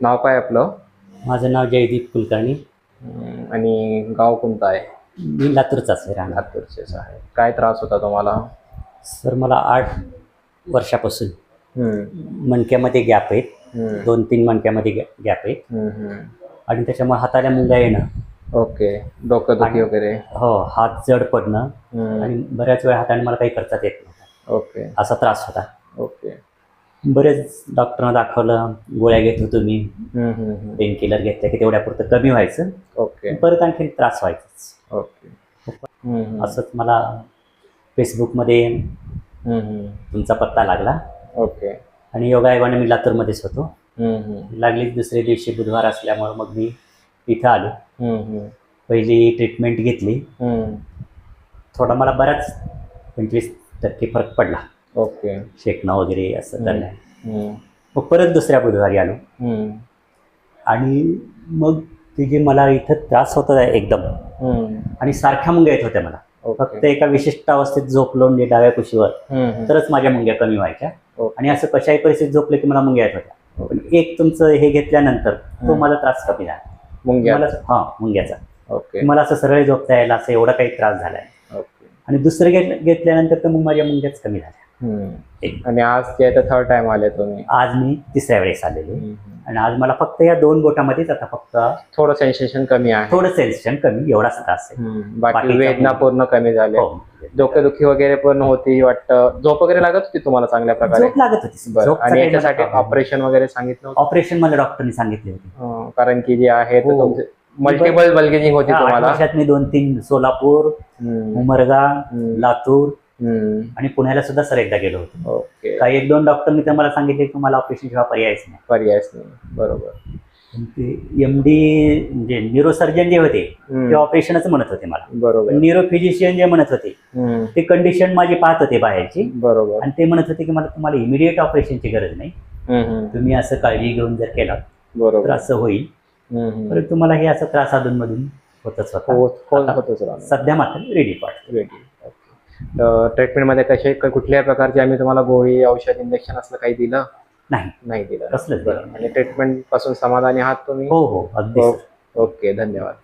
नाव काय आपलं? माझं नाव जयदीप कुलकर्णी. आणि गाव कोणतं आहे? मी लातूरचाच आहे राहणार. लातूरचेच आहे. काय त्रास होता तुम्हाला? सर मला 8 वर्षापासून हम्म, मणक्यामध्ये गॅप आहेत. हम्म, 2-3 मणक्यामध्ये गॅप आहेत हम्म. आणि त्याच्यामुळे हाताला मुंग्या येणं, ओके. डोकंदुखी वगैरे? हो हात जड पडणं हम्म, आणि बऱ्याच वेळा हाताने मला काही करताच येत नव्हतं. ओके. असा त्रास होता. ओके. बरेच डॉक्टरना दाखवलं, गोळ्या घेत होतो मी, हम्म, हम्म, हम्म. पेन किलर घेतल्या की तेवढ्यापुरतं कमी व्हायचं, ओके. परत आणखी त्रास व्हायचाच. ओके. हम्म, हम्म. असंच मला फेसबुकमध्ये हम्म, हम्म. तुमचा पत्ता लागला ओके. आणि योगायोगाने मी लातूरमध्येच होतो. हम्म, हम्म. लागलीच दुसऱ्या दिवशी बुधवार असल्यामुळं मग मी इथं आलो. हम्म, हम्म. पहिली ट्रीटमेंट घेतली. हम्म. थोडा मला बराच 25% फरक पडला ओके. शेकणं वगैरे असं करण्यात. हम्म, मग परत दुसऱ्या बुधवारी आलो हम्म. आणि मग ते जे मला इथं त्रास होता एकदम हम्म. आणि सारख्या मुंग्या येत होत्या मला. ओके. फक्त एका विशिष्ट अवस्थेत झोपलो म्हणजे डाव्या कुशीवर हम्म. तरच माझ्या मुंग्या कमी व्हायच्या. ओके. आणि असं कशाही परिस्थितीत झोपले की मला मुंग्या येत होत्या. पण एक तुमचं हे घेतल्यानंतर तो मला त्रास कमी झाला. मुंग्या? मुंग्याचा. ओके. मला असं सरळ झोपता यायला, असं एवढा काही त्रास झालाय. ओके. आणि दुसरं घेतल्यानंतर तर मग माझ्या मुंग्याच कमी झाल्या. आणि आज ते थर्ड टाइम आले तुम्ही? आज मी तिसऱ्या वेळेस आलेलो आणि आज मला फक्त या 2 बोटामध्येच आता फक्त थोडं सेन्सेशन कमी आहे. थोडं सेन्सेशन कमी, एवढाच त्रास आहे. बाकी बाकीचा वेदना पूर्ण कमी झाले? हो. डोकेदुखी वगैरे पण होती वाटतं? झोप वगैरे लागत होती तुम्हाला चांगल्या प्रकारे? झोप लागत होती. बरं. झोपचा आणि काही याच्यासाठी मला problem ऑपरेशन वगैरे सांगितलं नाही. होतं? ऑपरेशन मला डॉक्टरनी सांगितले होते. कारण की जे आहे हो. तुमचे मल्टिपल बल्गेजिंग होती 8 तुम्हाला? वर्षात मी 2-3 सोलापूर, उमरगा, लातूर आणि पुण्याला सुद्धा सर एकदा गेलो होतो. ओके. काही 1-2 डॉक्टरनी तर मला सांगितले की मला ऑपरेशन शिवाय पर्यायच नाही. पर्यायच नाही. बरोबर. ते MD म्हणजे न्यूरोसर्जन जे होते ते ऑपरेशनच म्हणत होते मला. बरोबर. न्यूरो फिजिशियन जे म्हणत होते ते कंडिशन माझी पाहत होते बाहेरची. बरोबर. आणि ते म्हणत होते की तुम्हाला इमिडिएट ऑपरेशनची गरज नाही, तुम्ही असं काळजी घेऊन जर केला तर बरोबर. असं होईल. तर तुम्हाला हे असं त्रास अधूनमधून होतच होता. सध्या मात्र रेडी वाटतं. ट्रीटमेंटमध्ये कसे कुठल्याही प्रकारचे आम्ही तुम्हाला गोळी, औषध, इंजेक्शन असलं काही दिलं नाही दिलं? कसलंच बरं. आणि ट्रीटमेंट पासून समाधानी आहात तुम्ही? हो अगदी. ओके. धन्यवाद.